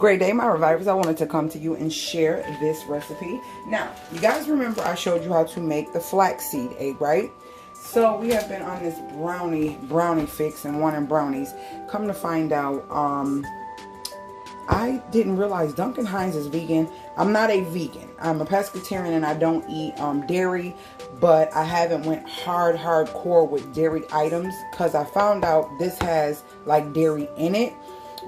Great day, my revivers. I wanted to come to you and share this recipe. Now, you guys remember I showed you how to make the flaxseed egg, right? So we have been on this brownie fix and wanting brownies. Come to find out, I didn't realize Duncan Hines is vegan. I'm not a vegan. I'm a pescatarian and I don't eat dairy, but I haven't went hardcore with dairy items because I found out this has like dairy in it,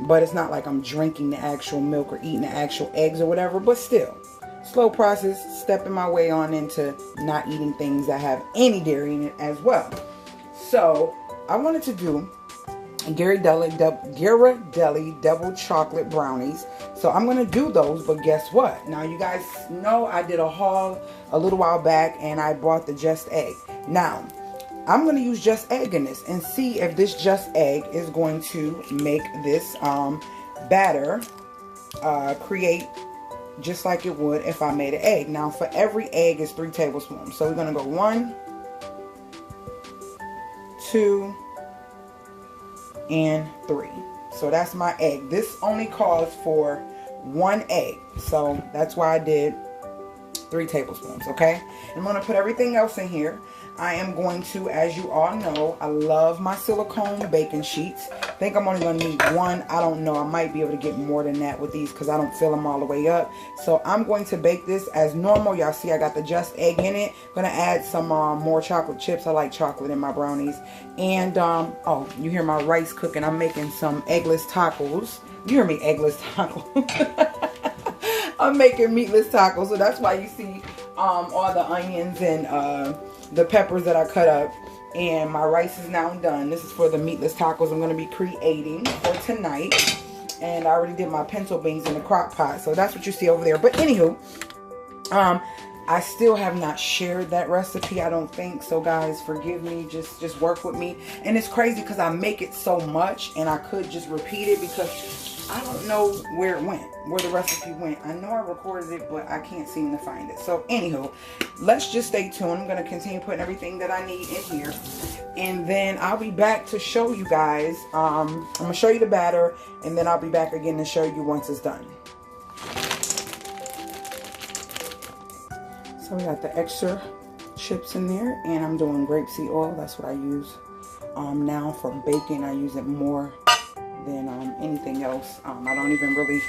but it's not like I'm drinking the actual milk or eating the actual eggs or whatever, but still, slow process, stepping my way on into not eating things that have any dairy in it as well. So I wanted to do Ghirardelli double chocolate brownies. So I'm going to do those, but guess what? Now you guys know I did a haul a little while back and I bought the Just Egg. Now, I'm going to use Just Egg in this and see if this Just Egg is going to make this batter create just like it would if I made an egg. Now for every egg is 3 tablespoons. So we're going to go 1, 2, and 3. So that's my egg. This only calls for 1 egg. So that's why I did 3 tablespoons, okay? I'm going to put everything else in here. I am going to, as you all know, I love my silicone baking sheets. I think I'm only going to need 1. I don't know. I might be able to get more than that with these because I don't fill them all the way up. So I'm going to bake this as normal. Y'all see I got the Just Egg in it. I'm going to add some more chocolate chips. I like chocolate in my brownies. And, oh, you hear my rice cooking. I'm making some eggless tacos. You hear me, eggless tacos. I'm making meatless tacos. So that's why you see all the onions and the peppers that I cut up, and my rice is now done. This is for the meatless tacos I'm going to be creating for tonight, and I already did my pinto beans in the crock pot, so that's what you see over there. But anywho, I still have not shared that recipe, I don't think, so guys, forgive me, just work with me. And it's crazy because I make it so much and I could just repeat it because I don't know where it went, where the recipe went. I know I recorded it, but I can't seem to find it. So anywho, let's just stay tuned. I'm going to continue putting everything that I need in here, and then I'll be back to show you guys. I'm going to show you the batter, and then I'll be back again to show you once it's done. So we got the extra chips in there, and I'm doing grapeseed oil. That's what I use now for baking. I use it more than anything else. I don't even really,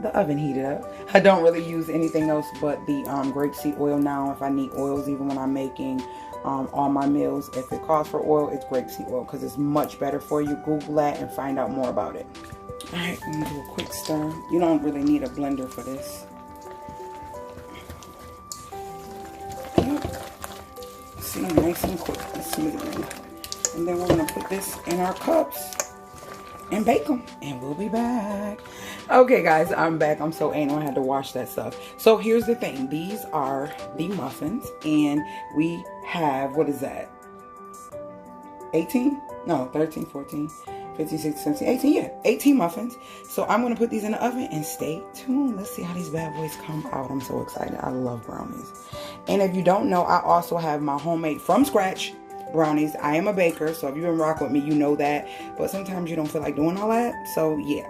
the oven heated up. I don't really use anything else but the grapeseed oil now. If I need oils, even when I'm making all my meals, if it calls for oil, it's grapeseed oil because it's much better for you. Google that and find out more about it. All right, I'm gonna do a quick stir. You don't really need a blender for this. See, nice and quick and smooth. And then we're gonna put this in our cups and bake them, and we'll be back. Okay guys, I'm back. I'm so anal, I had to wash that stuff. So here's the thing, these are the muffins, and we have, what is that, 18? No, 13, 14, 15, 16, 17, 18, yeah, 18 muffins. So I'm gonna put these in the oven and stay tuned. Let's see how these bad boys come out. I'm so excited. I love brownies. And if you don't know, I also have my homemade from scratch brownies. I am a baker, so if you've been rocking with me, you know that. But sometimes you don't feel like doing all that. So yeah,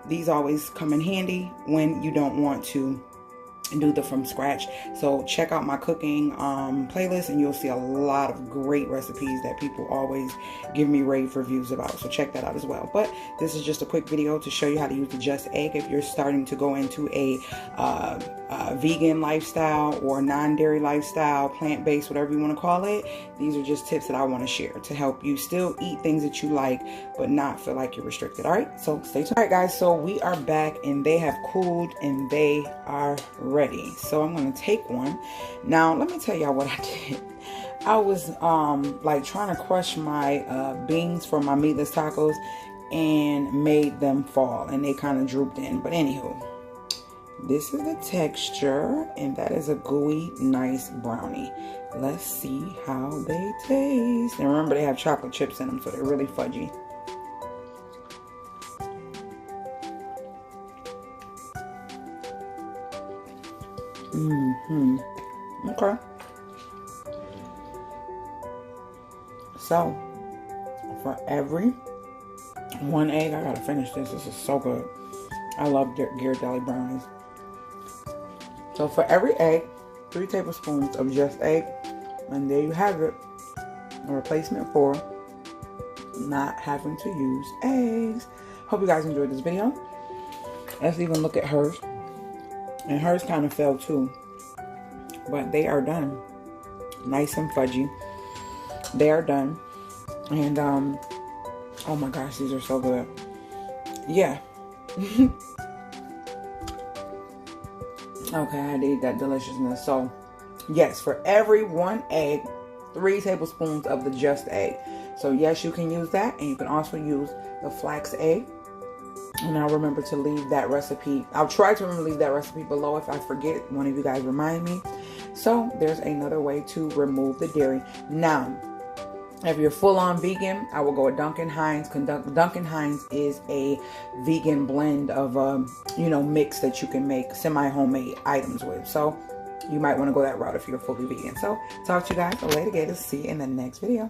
these always come in handy when you don't want to do the from scratch. So check out my cooking playlist, and you'll see a lot of great recipes that people always give me rave reviews about. So check that out as well. But this is just a quick video to show you how to use the Just Egg if you're starting to go into a vegan lifestyle or non-dairy lifestyle, plant-based, whatever you want to call it. These are just tips that I want to share to help you still eat things that you like but not feel like you're restricted. All right, so stay tuned. All right guys, so we are back and they have cooled and they are ready. So I'm going to take one. Now let me tell y'all what I did. I was like trying to crush my beans for my meatless tacos and made them fall, and they kind of drooped in. But anywho, this is the texture, and that is a gooey, nice brownie. Let's see how they taste. And remember, they have chocolate chips in them, so they're really fudgy. Okay. So, for every 1 egg, I gotta finish this. This is so good. I love Ghirardelli brownies. So for every egg, 3 tablespoons of just egg. And there you have it. A replacement for not having to use eggs. Hope you guys enjoyed this video. Let's even look at hers. And hers kind of fell too. But they are done. Nice and fudgy. They are done. And oh my gosh, these are so good. Yeah. Okay, I had to eat that deliciousness. So yes, for every 1 egg, 3 tablespoons of the just egg. So yes, you can use that, and you can also use the flax egg. And I'll remember to leave that recipe. I'll try to remember to leave that recipe below. If I forget, one of you guys remind me. So there's another way to remove the dairy. Now, if you're full-on vegan, I will go with Duncan Hines. Duncan Hines is a vegan blend of, mix that you can make semi-homemade items with. So you might want to go that route if you're fully vegan. So talk to you guys later, gators. See you in the next video.